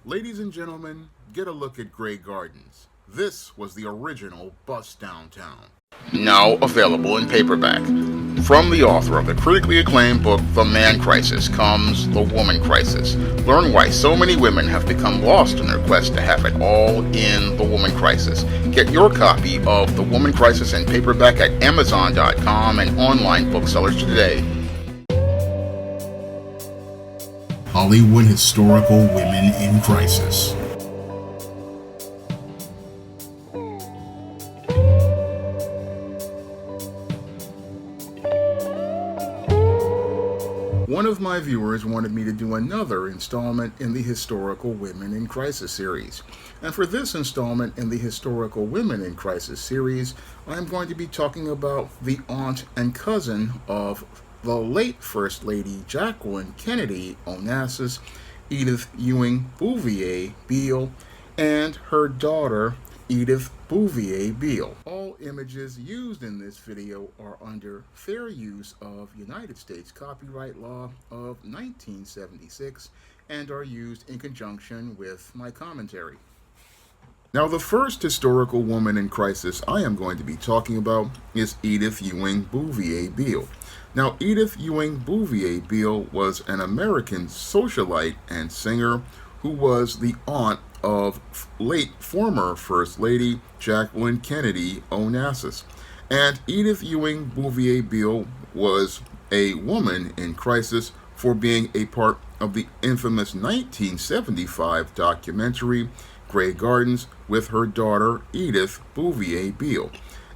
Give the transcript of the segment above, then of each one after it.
Ladies and gentlemen, get a look at Grey Gardens. This was the original Bus Downtown. Now available in paperback. From the author of the critically acclaimed book The Man Crisis comes The Woman Crisis. Learn why so many women have become lost in their quest to have it all in The Woman Crisis. Get your copy of The Woman Crisis in paperback at Amazon.com and online booksellers today. Hollywood Historical Women in Crisis. One of my viewers wanted me to do another installment in the Historical Women in Crisis series. And for this installment in the Historical Women in Crisis series, I'm going to be talking about the aunt and cousin of the late First Lady Jacqueline Kennedy Onassis, Edith Ewing Bouvier Beale, and her daughter Edith Bouvier Beale. All images used in this video are under fair use of United States copyright law of 1976 and are used in conjunction with my commentary. Now, the first historical woman in crisis I am going to be talking about is Edith Ewing Bouvier Beale. Now, Edith Ewing Bouvier Beale was an American socialite and singer who was the aunt of late former First Lady Jacqueline Kennedy Onassis. And Edith Ewing Bouvier Beale was a woman in crisis for being a part of the infamous 1975 documentary Grey Gardens with her daughter Edith Bouvier Beale.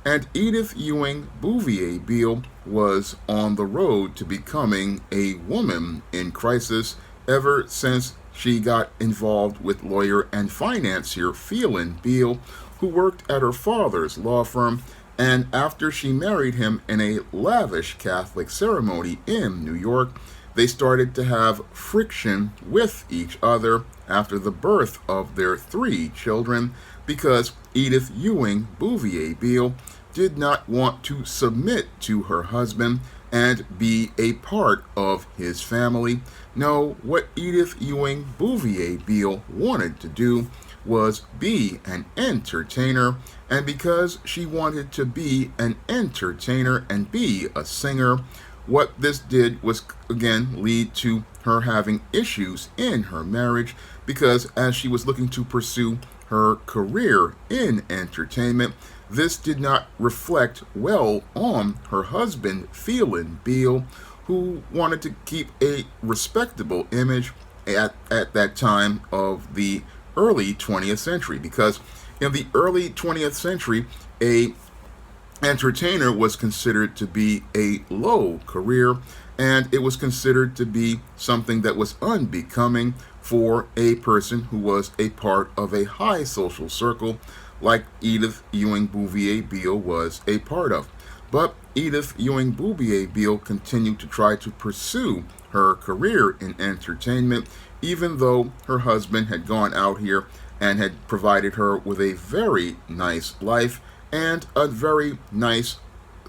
And Edith Ewing Bouvier Beale was on the road to becoming a woman in crisis ever since she got involved with lawyer and financier Phelan Beale, who worked at her father's law firm, and after she married him in a lavish Catholic ceremony in New York, they started to have friction with each other after the birth of their 3 children because Edith Ewing Bouvier Beale did not want to submit to her husband and be a part of his family. No, what Edith Ewing Bouvier Beale wanted to do was be an entertainer, and because she wanted to be an entertainer and be a singer, what this did was again lead to her having issues in her marriage, because as she was looking to pursue her career in entertainment, this did not reflect well on her husband, Phelan Beale, who wanted to keep a respectable image at that time of the early 20th century, because in the early 20th century, a entertainer was considered to be a low career, and it was considered to be something that was unbecoming for a person who was a part of a high social circle like Edith Ewing Bouvier Beale was a part of. But Edith Ewing Bouvier Beale continued to try to pursue her career in entertainment, even though her husband had gone out here and had provided her with a very nice life and a very nice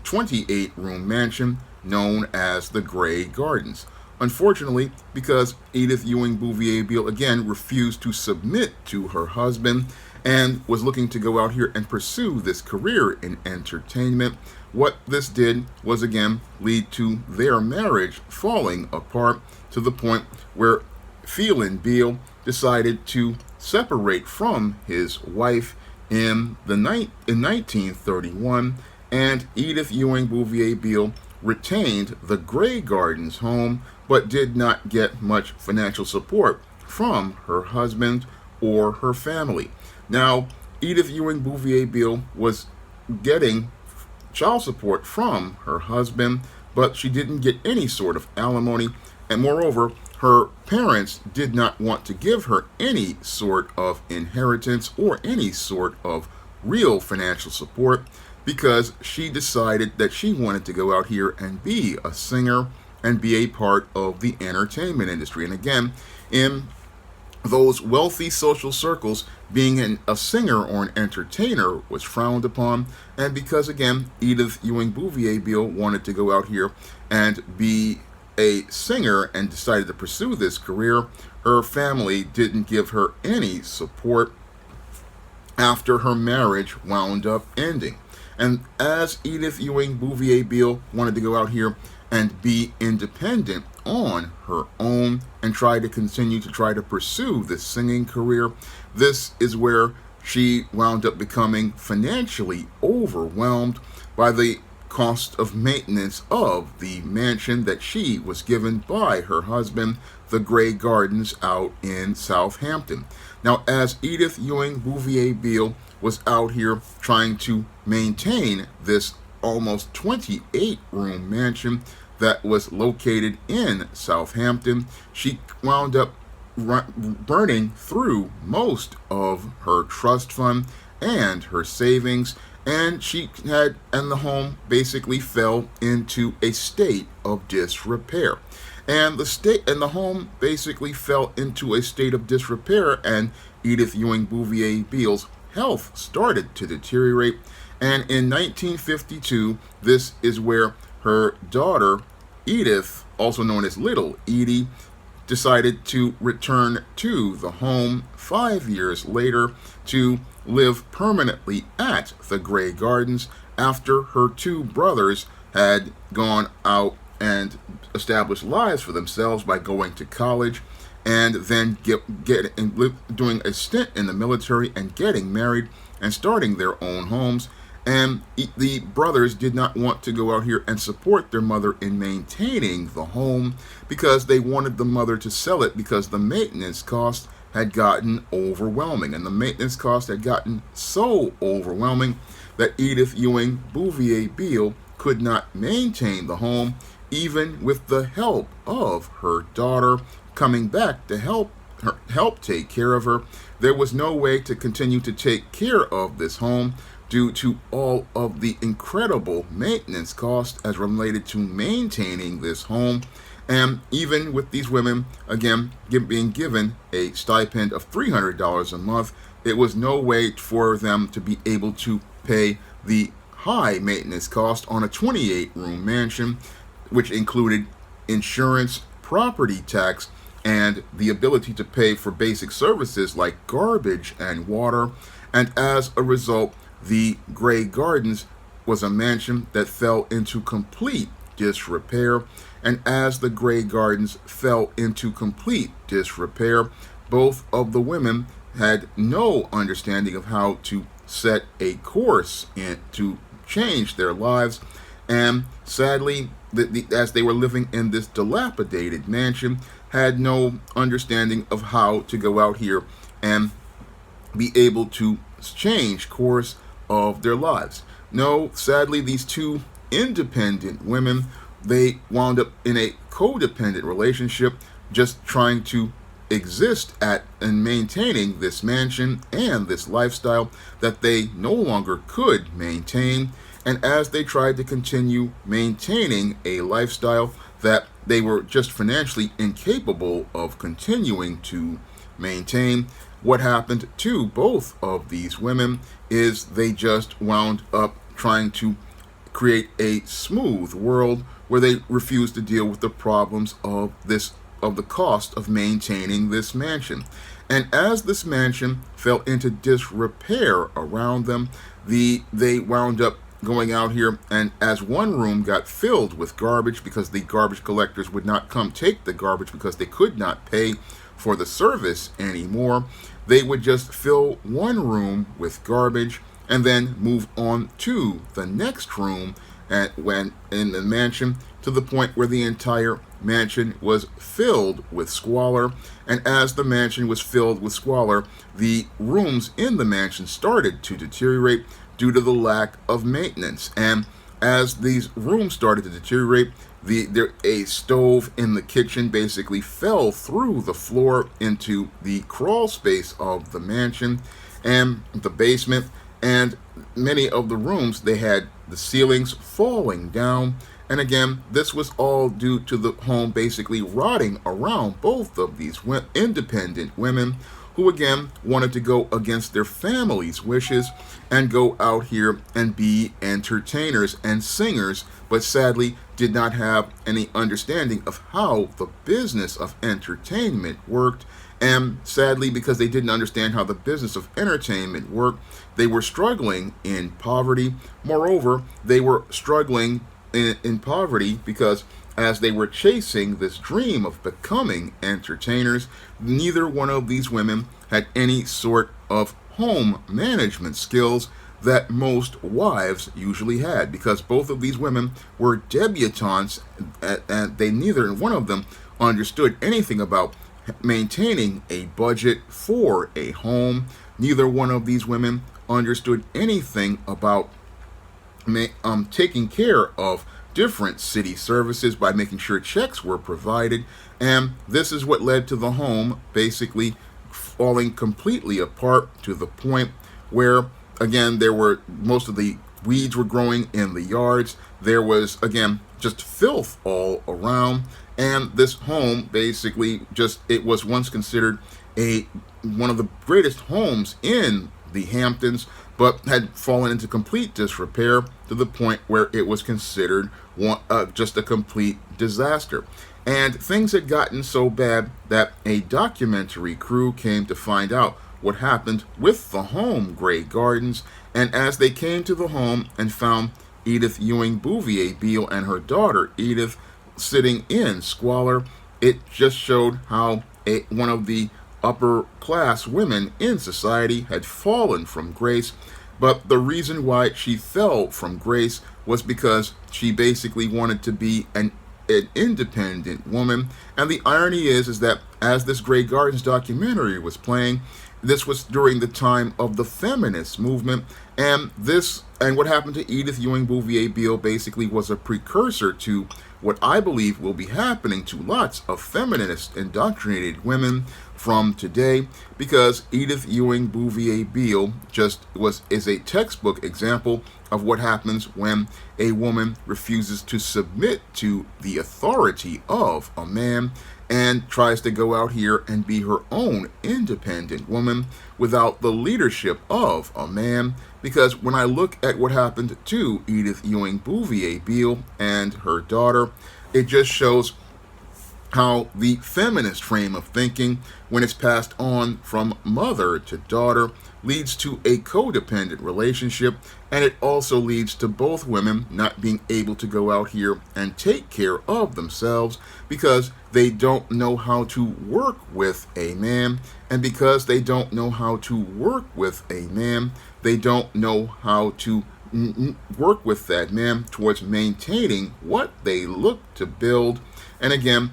28-room mansion known as the Grey Gardens. Unfortunately, because Edith Ewing Bouvier Beale again refused to submit to her husband and was looking to go out here and pursue this career in entertainment, what this did was again lead to their marriage falling apart to the point where Phelan Beale decided to separate from his wife in 1931, and Edith Ewing Bouvier Beale retained the Grey Gardens home but did not get much financial support from her husband or her family. Now, Edith Ewing Bouvier Beale was getting child support from her husband, but she didn't get any sort of alimony, and moreover, her parents did not want to give her any sort of inheritance or any sort of real financial support because she decided that she wanted to go out here and be a singer and be a part of the entertainment industry. And again, in those wealthy social circles, being a singer or an entertainer was frowned upon, and because again Edith Ewing Bouvier Beale wanted to go out here and be a singer and decided to pursue this career, her family didn't give her any support after her marriage wound up ending. And as Edith Ewing Bouvier Beale wanted to go out here and be independent on her own and try to pursue this singing career, this is where she wound up becoming financially overwhelmed by the cost of maintenance of the mansion that she was given by her husband, the Grey Gardens out in Southampton. Now, as Edith Ewing Bouvier Beale was out here trying to maintain this almost 28-room mansion that was located in Southampton, she wound up burning through most of her trust fund and her savings, and the home basically fell into a state of disrepair. And the home basically fell into a state of disrepair, and Edith Ewing Bouvier Beale's health started to deteriorate. And in 1952, this is where her daughter, Edith, also known as Little Edie, decided to return to the home 5 years later to live permanently at the Grey Gardens after her two brothers had gone out and established lives for themselves by going to college and then doing a stint in the military and getting married and starting their own homes. And the brothers did not want to go out here and support their mother in maintaining the home because they wanted the mother to sell it because the maintenance cost had gotten overwhelming. And the maintenance cost had gotten so overwhelming that Edith Ewing Bouvier Beale could not maintain the home, even with the help of her daughter coming back to help take care of her. There was no way to continue to take care of this home due to all of the incredible maintenance costs as related to maintaining this home. And even with these women, again, being given a stipend of $300 a month, it was no way for them to be able to pay the high maintenance cost on a 28-room mansion, which included insurance, property tax, and the ability to pay for basic services like garbage and water. And as a result, the Grey Gardens was a mansion that fell into complete disrepair. And as the Grey Gardens fell into complete disrepair, both of the women had no understanding of how to set a course to change their lives. And sadly, as they were living in this dilapidated mansion, had no understanding of how to go out here and be able to change course of their lives. No, sadly, these two independent women, they wound up in a codependent relationship, just trying to exist at and maintaining this mansion and this lifestyle that they no longer could maintain. And as they tried to continue maintaining a lifestyle that they were just financially incapable of continuing to maintain, what happened to both of these women is they just wound up trying to create a smooth world where they refused to deal with the problems of the cost of maintaining this mansion. And as this mansion fell into disrepair around them, they wound up going out here, and as one room got filled with garbage because the garbage collectors would not come take the garbage because they could not pay for the service anymore, they would just fill one room with garbage and then move on to the next room when in the mansion, to the point where the entire mansion was filled with squalor. And as the mansion was filled with squalor, the rooms in the mansion started to deteriorate due to the lack of maintenance. And as these rooms started to deteriorate, a stove in the kitchen basically fell through the floor into the crawl space of the mansion and the basement. And many of the rooms, they had the ceilings falling down. And again, this was all due to the home basically rotting around both of these independent women, who again wanted to go against their family's wishes and go out here and be entertainers and singers, but sadly did not have any understanding of how the business of entertainment worked. And sadly, because they didn't understand how the business of entertainment worked, they were struggling in poverty. Moreover, they were struggling in poverty because as they were chasing this dream of becoming entertainers, neither one of these women had any sort of home management skills that most wives usually had, because both of these women were debutantes and they neither one of them understood anything about maintaining a budget for a home. Neither one of these women understood anything about taking care of different city services by making sure checks were provided. And this is what led to the home basically falling completely apart, to the point where, again, most of the weeds were growing in the yards. There was, again, just filth all around. And this home basically it was once considered one of the greatest homes in the Hamptons, but had fallen into complete disrepair to the point where it was considered just a complete disaster. And things had gotten so bad that a documentary crew came to find out what happened with the home, Grey Gardens. And as they came to the home and found Edith Ewing Bouvier Beale and her daughter Edith sitting in squalor, it just showed how one of the upper class women in society had fallen from grace. But the reason why she fell from grace was because she basically wanted to be an independent woman. And the irony is that as this Grey Gardens documentary was playing, this was during the time of the feminist movement, and what happened to Edith Ewing Bouvier Beale basically was a precursor to what I believe will be happening to lots of feminist indoctrinated women from today, because Edith Ewing Bouvier Beale is a textbook example of what happens when a woman refuses to submit to the authority of a man and tries to go out here and be her own independent woman without the leadership of a man. Because when I look at what happened to Edith Ewing Bouvier Beale and her daughter, it just shows how the feminist frame of thinking, when it's passed on from mother to daughter, leads to a codependent relationship, and it also leads to both women not being able to go out here and take care of themselves because they don't know how to work with a man. And because they don't know how to work with a man, they don't know how to work with that man towards maintaining what they look to build. And again,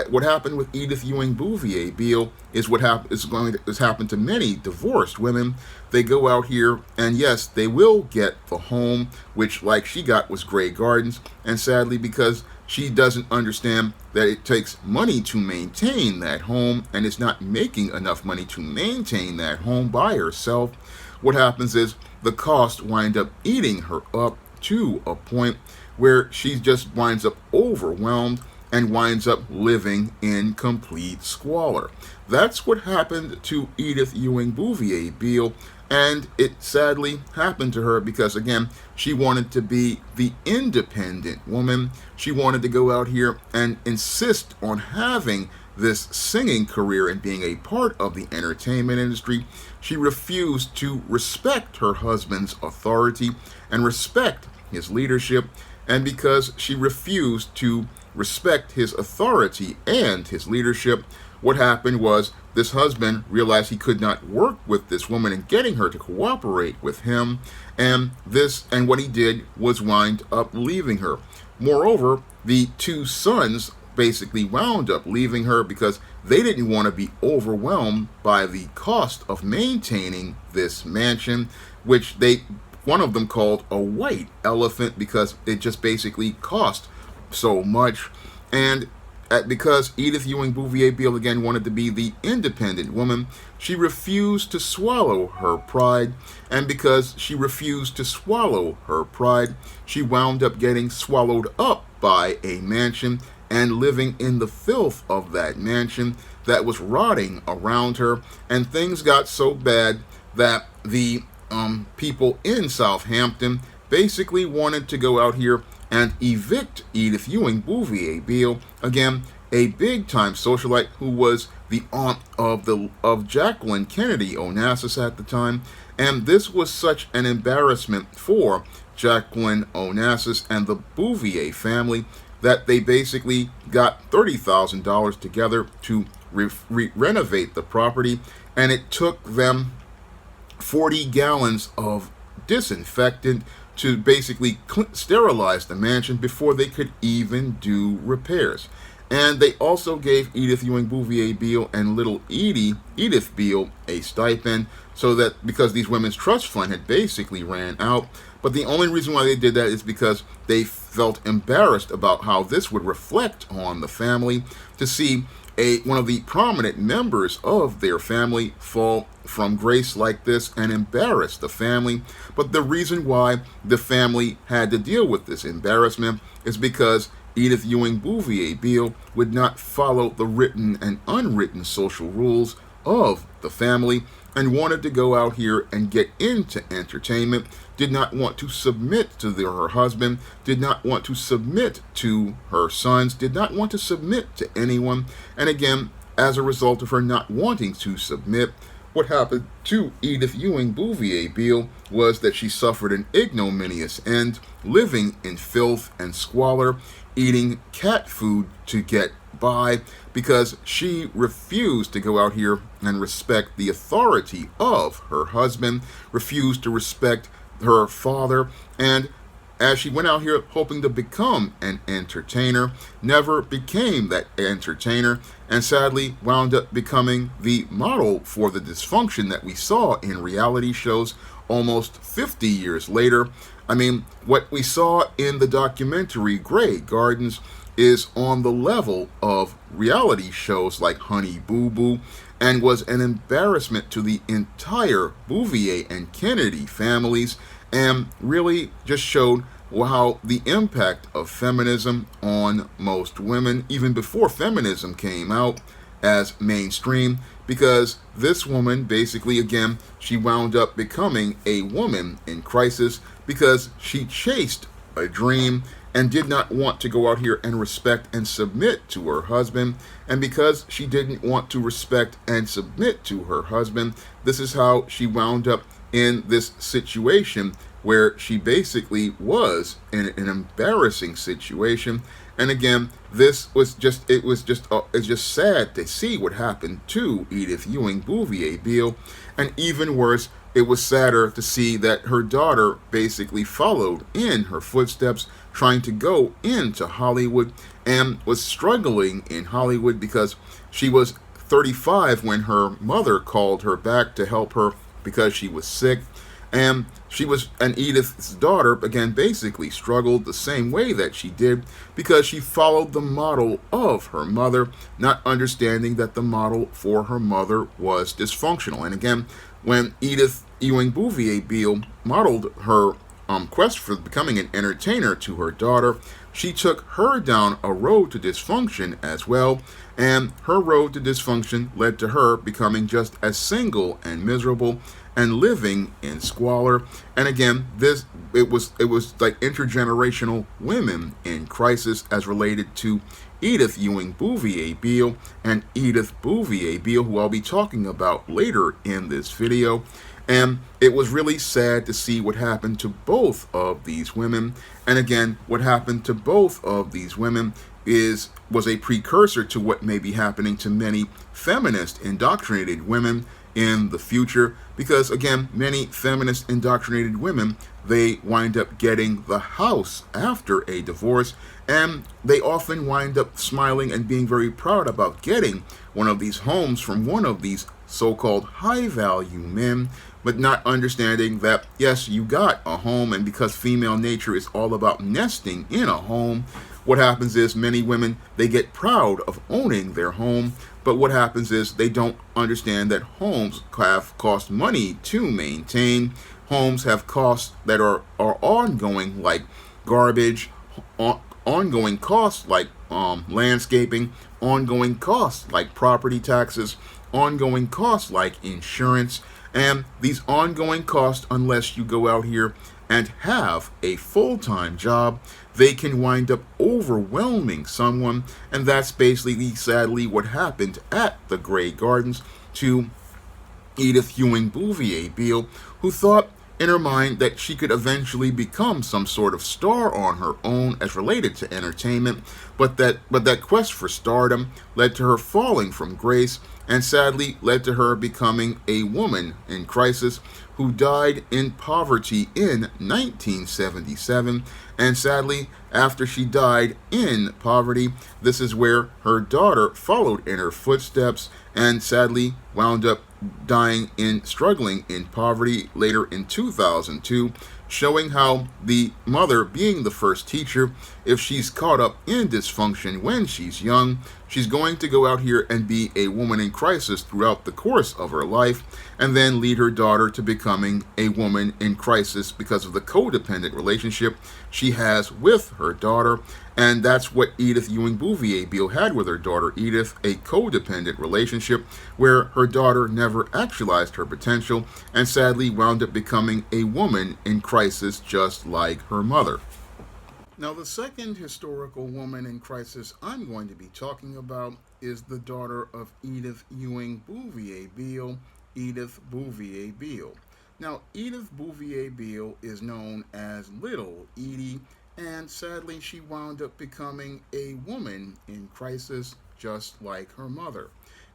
what happened with Edith Ewing Bouvier Beale is what has happened to many divorced women. They go out here and yes, they will get the home, which like she got was Grey Gardens. And sadly, because she doesn't understand that it takes money to maintain that home and is not making enough money to maintain that home by herself, what happens is the cost wind up eating her up to a point where she just winds up overwhelmed and winds up living in complete squalor. That's what happened to Edith Ewing Bouvier Beale, and it sadly happened to her because, again, she wanted to be the independent woman. She wanted to go out here and insist on having this singing career and being a part of the entertainment industry. She refused to respect her husband's authority and respect his leadership, and because she refused to respect his authority and his leadership, what happened was this husband realized he could not work with this woman in getting her to cooperate with him, and what he did was wind up leaving her. Moreover, the two sons basically wound up leaving her because they didn't want to be overwhelmed by the cost of maintaining this mansion, which one of them called a white elephant because it just basically cost so much. And because Edith Ewing Bouvier Beale again wanted to be the independent woman, she refused to swallow her pride, and because she refused to swallow her pride, she wound up getting swallowed up by a mansion and living in the filth of that mansion that was rotting around her. And things got so bad that the people in Southampton basically wanted to go out here and evict Edith Ewing, Bouvier Beale, again, a big-time socialite who was the aunt of Jacqueline Kennedy Onassis at the time. And this was such an embarrassment for Jacqueline Onassis and the Bouvier family that they basically got $30,000 together to renovate the property, and it took them 40 gallons of disinfectant to basically sterilize the mansion before they could even do repairs. And they also gave Edith Ewing Bouvier Beale and little Edith Beale a stipend, so that because these women's trust fund had basically ran out. But the only reason why they did that is because they felt embarrassed about how this would reflect on the family, to see one of the prominent members of their family fall from grace like this and embarrass the family. But the reason why the family had to deal with this embarrassment is because Edith Ewing Bouvier Beale would not follow the written and unwritten social rules of the family and wanted to go out here and get into entertainment, did not want to submit to her husband, did not want to submit to her sons, did not want to submit to anyone. And again, as a result of her not wanting to submit, what happened to Edith Ewing Bouvier Beale was that she suffered an ignominious end, living in filth and squalor, eating cat food to get by, because she refused to go out here and respect the authority of her husband, refused to respect her father, and as she went out here hoping to become an entertainer, never became that entertainer, and sadly wound up becoming the model for the dysfunction that we saw in reality shows almost 50 years later. I mean, what we saw in the documentary Grey Gardens is on the level of reality shows like Honey Boo Boo, and was an embarrassment to the entire Bouvier and Kennedy families, and really just showed how the impact of feminism on most women, even before feminism came out as mainstream, because this woman basically, again, she wound up becoming a woman in crisis because she chased a dream and did not want to go out here and respect and submit to her husband. And because she didn't want to respect and submit to her husband, this is how she wound up in this situation where she basically was in an embarrassing situation. And again, it's just sad to see what happened to Edith Ewing Bouvier Beale. And even worse, it was sadder to see that her daughter basically followed in her footsteps, trying to go into Hollywood, and was struggling in Hollywood because she was 35 when her mother called her back to help her because she was sick. And Edith's daughter, again, basically struggled the same way that she did because she followed the model of her mother, not understanding that the model for her mother was dysfunctional. And again, when Edith Ewing Bouvier Beale modeled her quest for becoming an entertainer to her daughter, she took her down a road to dysfunction as well, and her road to dysfunction led to her becoming just as single and miserable and living in squalor. And again, it was like intergenerational women in crisis as related to Edith Ewing Bouvier Beale and Edith Bouvier Beale, who I'll be talking about later in this video. And it was really sad to see what happened to both of these women. And again, what happened to both of these women was a precursor to what may be happening to many feminist indoctrinated women in the future, because again, many feminist indoctrinated women, they wind up getting the house after a divorce, and they often wind up smiling and being very proud about getting one of these homes from one of these so-called high-value men, but not understanding that, yes, you got a home, and because female nature is all about nesting in a home, what happens is many women, they get proud of owning their home, but what happens is they don't understand that homes have cost money to maintain. Homes have costs that are ongoing, like garbage, ongoing costs like landscaping, ongoing costs like property taxes, ongoing costs like insurance, and these ongoing costs, unless you go out here and have a full-time job, they can wind up overwhelming someone, and that's basically, sadly, what happened at the Grey Gardens to Edith Ewing Bouvier Beale, who thought in her mind that she could eventually become some sort of star on her own as related to entertainment, but that quest for stardom led to her falling from grace and sadly led to her becoming a woman in crisis who died in poverty in 1977. And sadly, after she died in poverty, this is where her daughter followed in her footsteps and sadly wound up struggling in poverty later in 2002, showing how the mother, being the first teacher, if she's caught up in dysfunction when she's young, she's going to go out here and be a woman in crisis throughout the course of her life, and then lead her daughter to becoming a woman in crisis because of the codependent relationship she has with her daughter. And that's what Edith Ewing Bouvier Beale had with her daughter Edith, a codependent relationship where her daughter never actualized her potential and sadly wound up becoming a woman in crisis just like her mother. Now, the second historical woman in crisis I'm going to be talking about is the daughter of Edith Ewing Bouvier Beale, Edith Bouvier Beale. Now, Edith Bouvier Beale is known as Little Edie, and sadly she wound up becoming a woman in crisis just like her mother.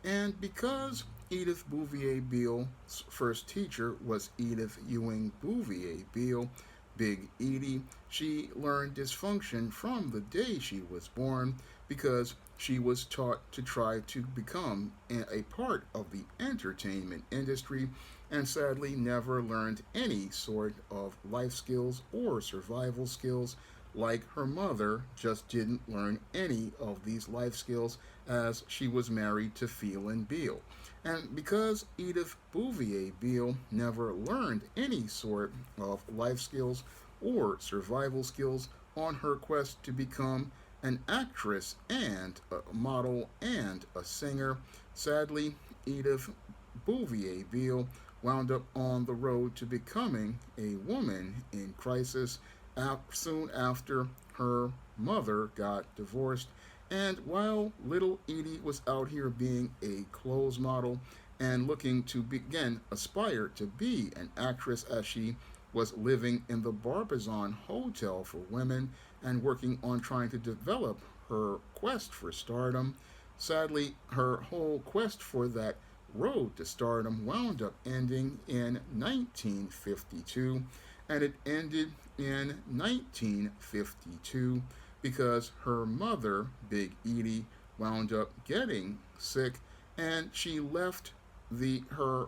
And because Edith Bouvier Beale's first teacher was Edith Ewing Bouvier Beale, Big Edie, she learned dysfunction from the day she was born because she was taught to try to become a part of the entertainment industry and sadly never learned any sort of life skills or survival skills, like her mother just didn't learn any of these life skills as she was married to Phelan Beale. And because Edith Bouvier Beale never learned any sort of life skills or survival skills on her quest to become an actress and a model and a singer, sadly, Edith Bouvier Beale wound up on the road to becoming a woman in crisis soon after her mother got divorced. And while little Edie was out here being a clothes model and looking to begin aspire to be an actress as she was living in the Barbizon Hotel for Women and working on trying to develop her quest for stardom, sadly her whole quest for that road to stardom wound up ending in 1952, and it ended in 1952 because her mother, Big Edie, wound up getting sick, and she left her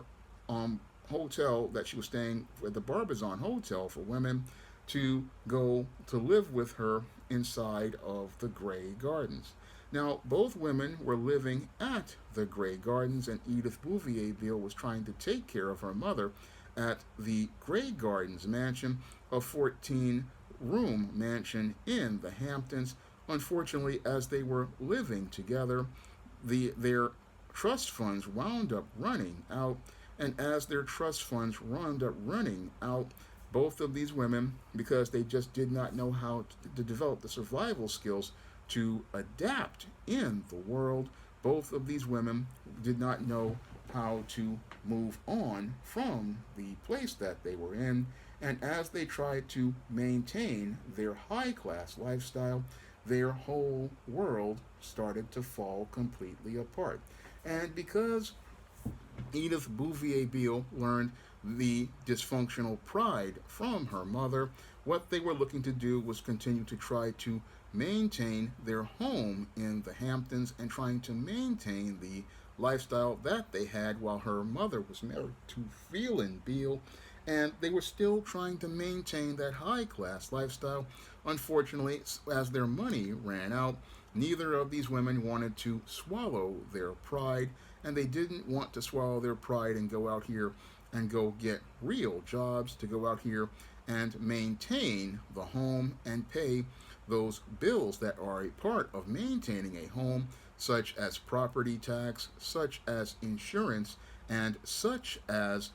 hotel that she was staying at the Barbizon Hotel for Women to go to live with her inside of the Grey Gardens. Now, both women were living at the Grey Gardens, and Edith Bouvier Beale was trying to take care of her mother at the Grey Gardens mansion, a 14-room mansion in the Hamptons. Unfortunately, as they were living together, their trust funds wound up running out, and as their trust funds wound up running out, both of these women, because they just did not know how to develop the survival skills to adapt in the world, both of these women did not know how to move on from the place that they were in. And as they tried to maintain their high-class lifestyle, their whole world started to fall completely apart. And because Edith Bouvier Beale learned the dysfunctional pride from her mother, what they were looking to do was continue to try to maintain their home in the Hamptons and trying to maintain the lifestyle that they had while her mother was married to Phelan Beale, and they were still trying to maintain that high-class lifestyle. Unfortunately, as their money ran out, neither of these women wanted to swallow their pride, and they didn't want to swallow their pride and go out here and go get real jobs, to go out here and maintain the home and pay those bills that are a part of maintaining a home, such as property tax, such as insurance, and such as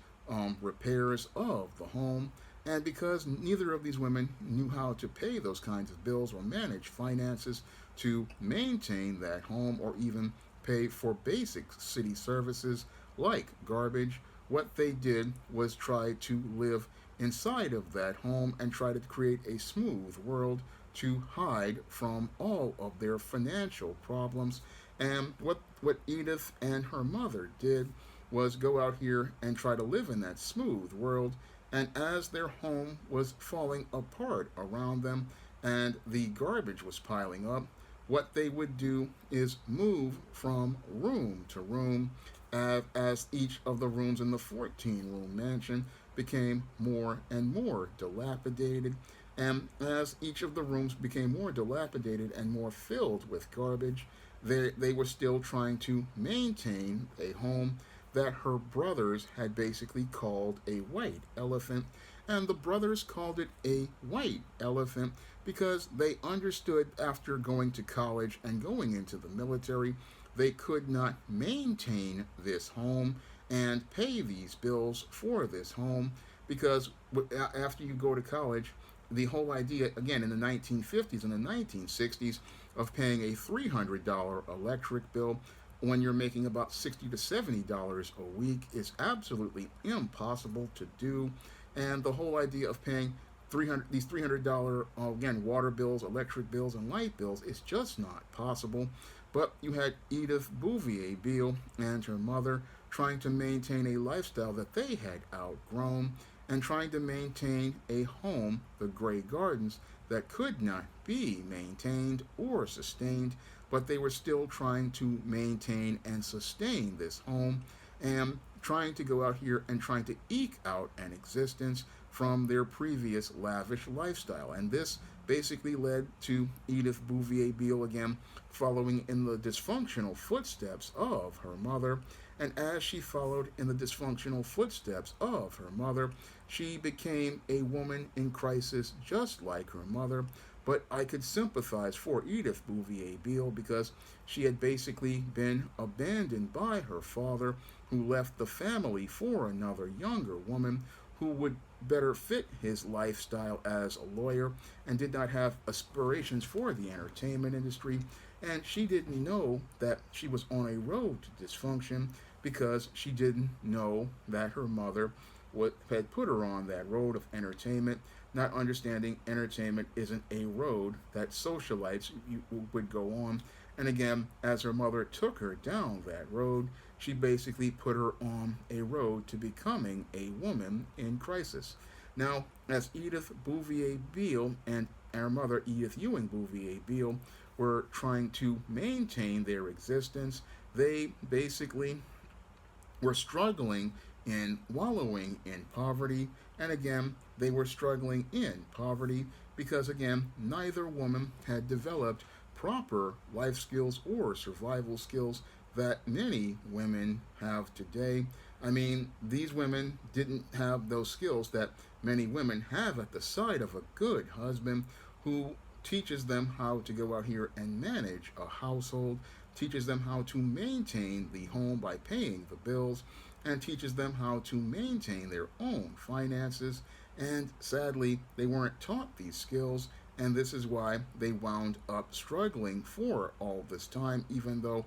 repairs of the home. And because neither of these women knew how to pay those kinds of bills or manage finances to maintain that home or even pay for basic city services like garbage, what they did was try to live inside of that home and try to create a smooth world to hide from all of their financial problems. And what Edith and her mother did was go out here and try to live in that smooth world. And as their home was falling apart around them and the garbage was piling up, what they would do is move from room to room as each of the rooms in the 14-room mansion became more and more dilapidated. And as each of the rooms became more dilapidated and more filled with garbage, they were still trying to maintain a home that her brothers had basically called a white elephant. And the brothers called it a white elephant because they understood after going to college and going into the military, they could not maintain this home and pay these bills for this home because after you go to college, the whole idea, again, in the 1950s and the 1960s, of paying a $300 electric bill when you're making about $60 to $70 a week is absolutely impossible to do. And the whole idea of paying these $300 again water bills, electric bills, and light bills is just not possible. But you had Edith Bouvier Beale and her mother trying to maintain a lifestyle that they had outgrown and trying to maintain a home, the Grey Gardens, that could not be maintained or sustained, but they were still trying to maintain and sustain this home and trying to go out here and trying to eke out an existence from their previous lavish lifestyle. And this basically led to Edith Bouvier Beale again following in the dysfunctional footsteps of her mother. And as she followed in the dysfunctional footsteps of her mother, she became a woman in crisis just like her mother. But I could sympathize for Edith Bouvier Beale because she had basically been abandoned by her father, who left the family for another younger woman who would better fit his lifestyle as a lawyer and did not have aspirations for the entertainment industry. And she didn't know that she was on a road to dysfunction because she didn't know that her mother had put her on that road of entertainment, not understanding entertainment isn't a road that socialites would go on. And again, as her mother took her down that road, she basically put her on a road to becoming a woman in crisis. Now, as Edith Bouvier Beale and her mother, Edith Ewing Bouvier Beale, were trying to maintain their existence, they basically were struggling in wallowing in poverty. And again, they were struggling in poverty because, again, neither woman had developed proper life skills or survival skills that many women have today. I mean, these women didn't have those skills that many women have at the side of a good husband who teaches them how to go out here and manage a household, teaches them how to maintain the home by paying the bills, and teaches them how to maintain their own finances. And sadly, they weren't taught these skills, and this is why they wound up struggling for all this time, even though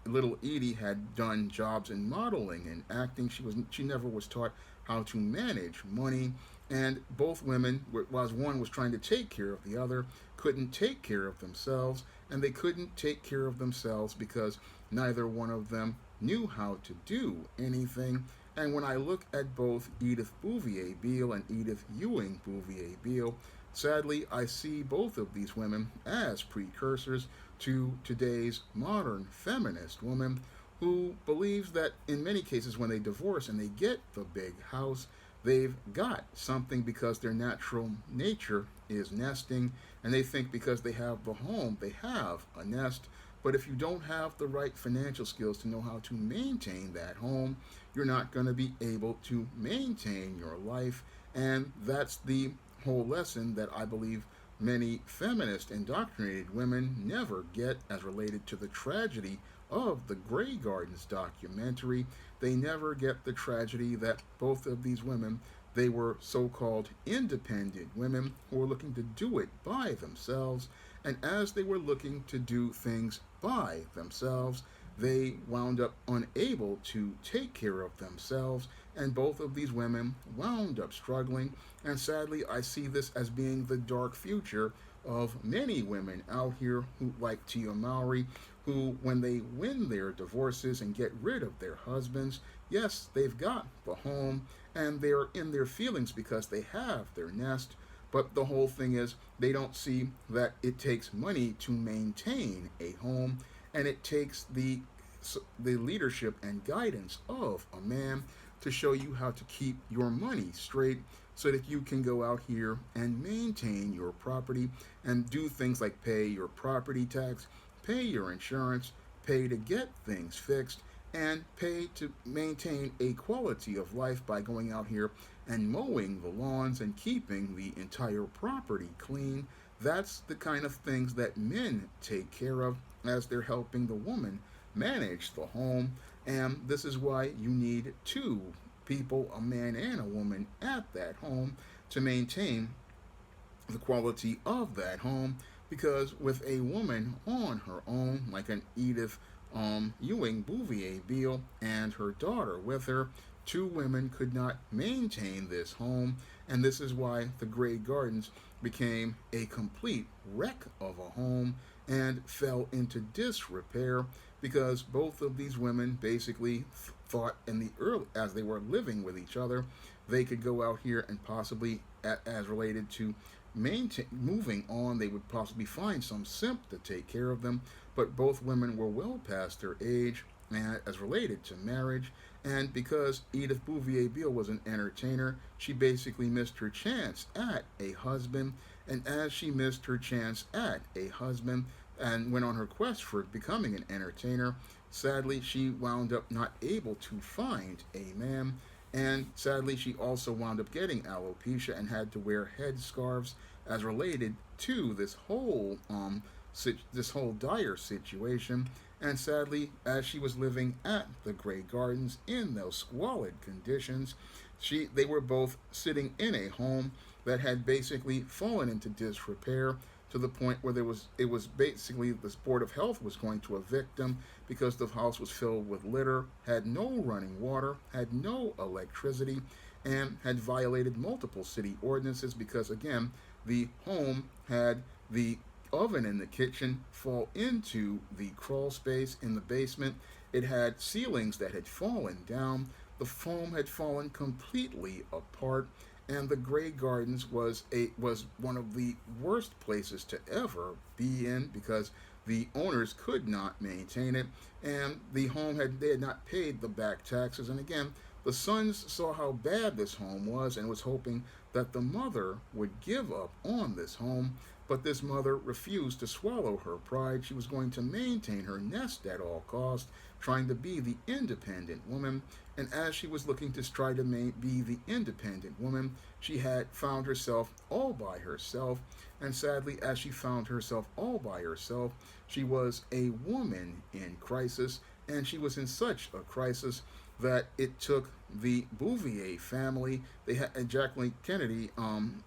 little Edie had done jobs in modeling and acting. She never was taught how to manage money. And both women, while one was trying to take care of the other, couldn't take care of themselves. And they couldn't take care of themselves because neither one of them knew how to do anything. And when I look at both Edith Bouvier Beale and Edith Ewing Bouvier Beale, sadly, I see both of these women as precursors to today's modern feminist woman who believes that in many cases when they divorce and they get the big house, they've got something because their natural nature is nesting, and they think because they have the home, they have a nest. But if you don't have the right financial skills to know how to maintain that home, you're not going to be able to maintain your life. And that's the whole lesson that I believe many feminist indoctrinated women never get as related to the tragedy of the Grey Gardens documentary. They never get the tragedy that both of these women, they were so-called independent women who were looking to do it by themselves, and as they were looking to do things by themselves, they wound up unable to take care of themselves, and both of these women wound up struggling. And sadly, I see this as being the dark future of many women out here who, like Tia Mowry, who, when they win their divorces and get rid of their husbands, yes, they've got the home and they're in their feelings because they have their nest. But the whole thing is, they don't see that it takes money to maintain a home, and it takes the leadership and guidance of a man to show you how to keep your money straight so that you can go out here and maintain your property and do things like pay your property tax, pay your insurance, pay to get things fixed, and pay to maintain a quality of life by going out here and mowing the lawns and keeping the entire property clean. That's the kind of things that men take care of as they're helping the woman manage the home. And this is why you need two people, a man and a woman, at that home to maintain the quality of that home. Because with a woman on her own, like an Edith Ewing, Bouvier, Beale, and her daughter with her, two women could not maintain this home, and this is why the Grey Gardens became a complete wreck of a home and fell into disrepair because both of these women basically thought in the early, as they were living with each other, they could go out here and possibly, as related to moving on, they would possibly find some simp to take care of them. But both women were well past their age as related to marriage, and because Edith Bouvier Beale was an entertainer, she basically missed her chance at a husband. And as she missed her chance at a husband and went on her quest for becoming an entertainer, sadly she wound up not able to find a man. And sadly, she also wound up getting alopecia and had to wear headscarves as related to this whole dire situation. And sadly, as she was living at the Grey Gardens in those squalid conditions, they were both sitting in a home that had basically fallen into disrepair to the point where it was basically the Board of Health was going to evict them because the house was filled with litter, had no running water, had no electricity, and had violated multiple city ordinances because, again, the home had the oven in the kitchen fall into the crawl space in the basement. It had ceilings that had fallen down. The foam had fallen completely apart, and the Grey Gardens was one of the worst places to ever be in because the owners could not maintain it, and the home they had not paid the back taxes. And again, the sons saw how bad this home was and was hoping that the mother would give up on this home, but this mother refused to swallow her pride. She was going to maintain her nest at all costs, trying to be the independent woman. And as she was looking to try to be the independent woman, she had found herself all by herself. And sadly, as she found herself all by herself, she was a woman in crisis, and she was in such a crisis that it took the Bouvier family. They had Jacqueline Kennedy,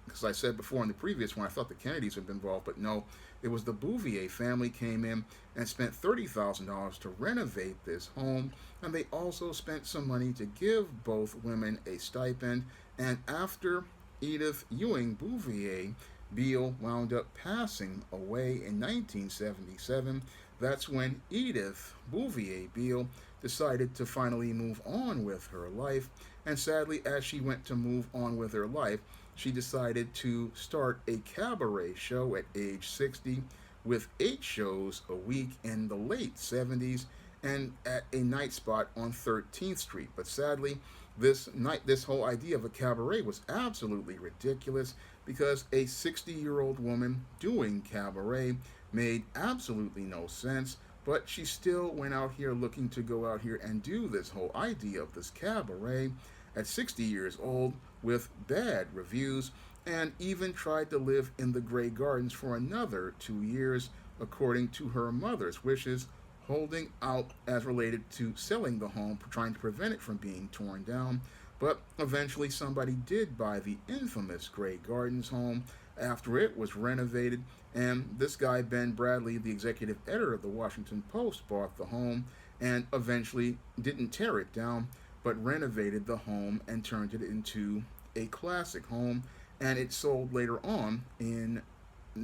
because I said before in the previous one, I thought the Kennedys had been involved, but no, it was the Bouvier family came in and spent $30,000 to renovate this home, and they also spent some money to give both women a stipend. And after Edith Ewing Bouvier Beale wound up passing away in 1977, that's when Edith Bouvier Beale decided to finally move on with her life. And sadly, as she went to move on with her life, she decided to start a cabaret show at age 60 with 8 shows a week in the late 70s and at a night spot on 13th Street. But sadly, this whole idea of a cabaret was absolutely ridiculous because a 60-year-old woman doing cabaret made absolutely no sense. But she still went out here looking to go out here and do this whole idea of this cabaret at 60 years old with bad reviews. and even tried to live in the Grey Gardens for another 2 years, according to her mother's wishes, holding out as related to selling the home, trying to prevent it from being torn down. But eventually, somebody did buy the infamous Grey Gardens home after it was renovated. And this guy, Ben Bradley, the executive editor of the Washington Post, bought the home and eventually didn't tear it down, but renovated the home and turned it into a classic home. And it sold later on in,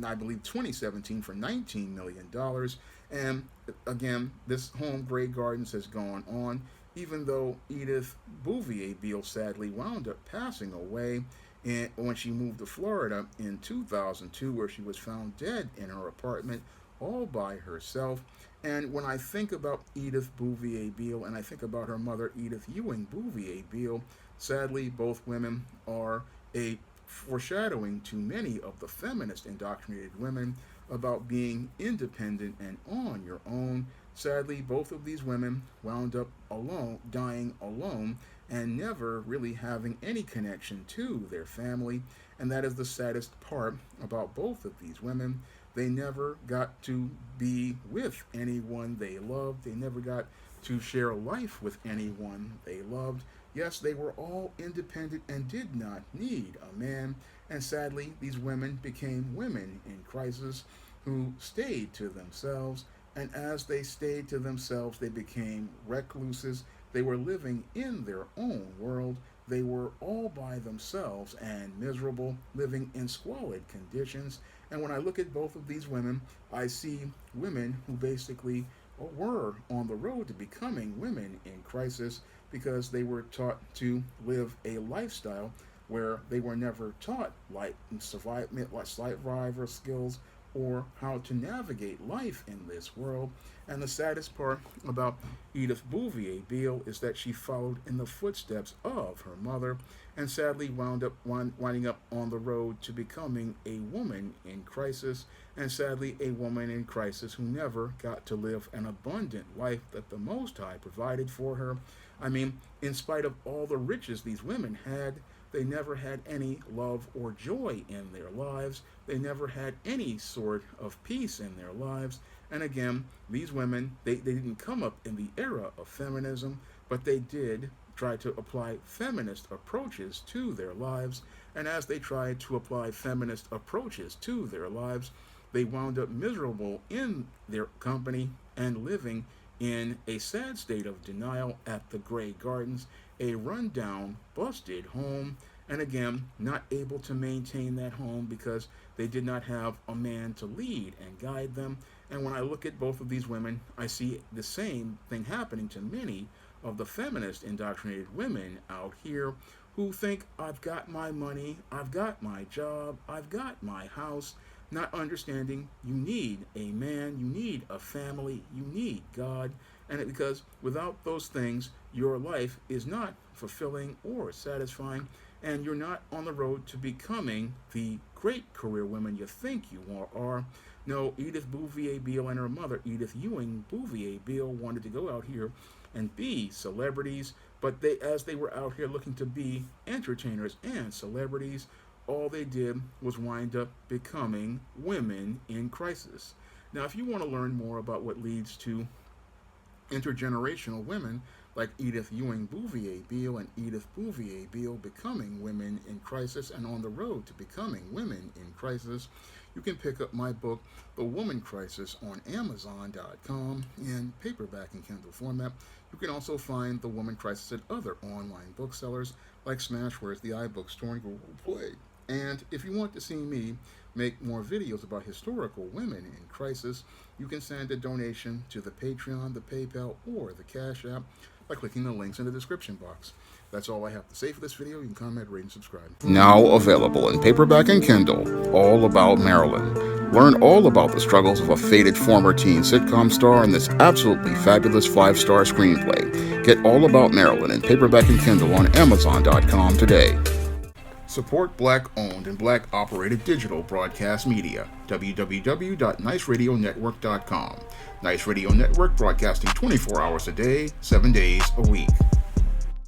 I believe, 2017 for $19 million. And again, this home, Grey Gardens, has gone on, even though Edith Bouvier Beale sadly wound up passing away when she moved to Florida in 2002, where she was found dead in her apartment all by herself. And when I think about Edith Bouvier Beale and I think about her mother, Edith Ewing Bouvier Beale, sadly, both women are a foreshadowing to many of the feminist indoctrinated women about being independent and on your own. Sadly, both of these women wound up alone, dying alone, and never really having any connection to their family. And that is the saddest part about both of these women. They never got to be with anyone they loved. They never got to share life with anyone they loved. Yes, they were all independent and did not need a man. And sadly, these women became women in crisis who stayed to themselves. And as they stayed to themselves, they became recluses. They were living in their own world. They were all by themselves and miserable, living in squalid conditions. And when I look at both of these women, I see women who basically were on the road to becoming women in crisis because they were taught to live a lifestyle where they were never taught like survival skills or how to navigate life in this world. And the saddest part about Edith Bouvier Beale is that she followed in the footsteps of her mother and sadly winding up on the road to becoming a woman in crisis, and sadly a woman in crisis who never got to live an abundant life that the Most High provided for her. I mean, in spite of all the riches these women had, they never had any love or joy in their lives. They never had any sort of peace in their lives. And again, these women, they didn't come up in the era of feminism, but they did try to apply feminist approaches to their lives. And as they tried to apply feminist approaches to their lives, they wound up miserable in their company and living in a sad state of denial at the Grey Gardens, a rundown, busted home, and again, not able to maintain that home because they did not have a man to lead and guide them. And when I look at both of these women, I see the same thing happening to many of the feminist indoctrinated women out here who think, I've got my money, I've got my job, I've got my house, not understanding you need a man, you need a family, you need God. And because without those things, your life is not fulfilling or satisfying, and you're not on the road to becoming the great career women you think you are. No, Edith Bouvier Beale and her mother, Edith Ewing Bouvier Beale, wanted to go out here and be celebrities, but as they were out here looking to be entertainers and celebrities, all they did was wind up becoming women in crisis. Now, if you want to learn more about what leads to intergenerational women like Edith Ewing Bouvier Beale and Edith Bouvier Beale becoming women in crisis and on the road to becoming women in crisis, you can pick up my book, The Woman Crisis, on Amazon.com in paperback and Kindle format. You can also find The Woman Crisis at other online booksellers like Smashware's The iBookstore and Google Play. And if you want to see me make more videos about historical women in crisis, you can send a donation to the Patreon, the PayPal, or the Cash App by clicking the links in the description box. That's all I have to say for this video. You can comment, rate, and subscribe. Now available in paperback and Kindle, All About Marilyn. Learn all about the struggles of a faded former teen sitcom star in this absolutely fabulous 5-star screenplay. Get All About Marilyn in paperback and Kindle on Amazon.com today. Support Black-owned and Black-operated digital broadcast media. www.niceradionetwork.com. Nice Radio Network, broadcasting 24 hours a day, 7 days a week.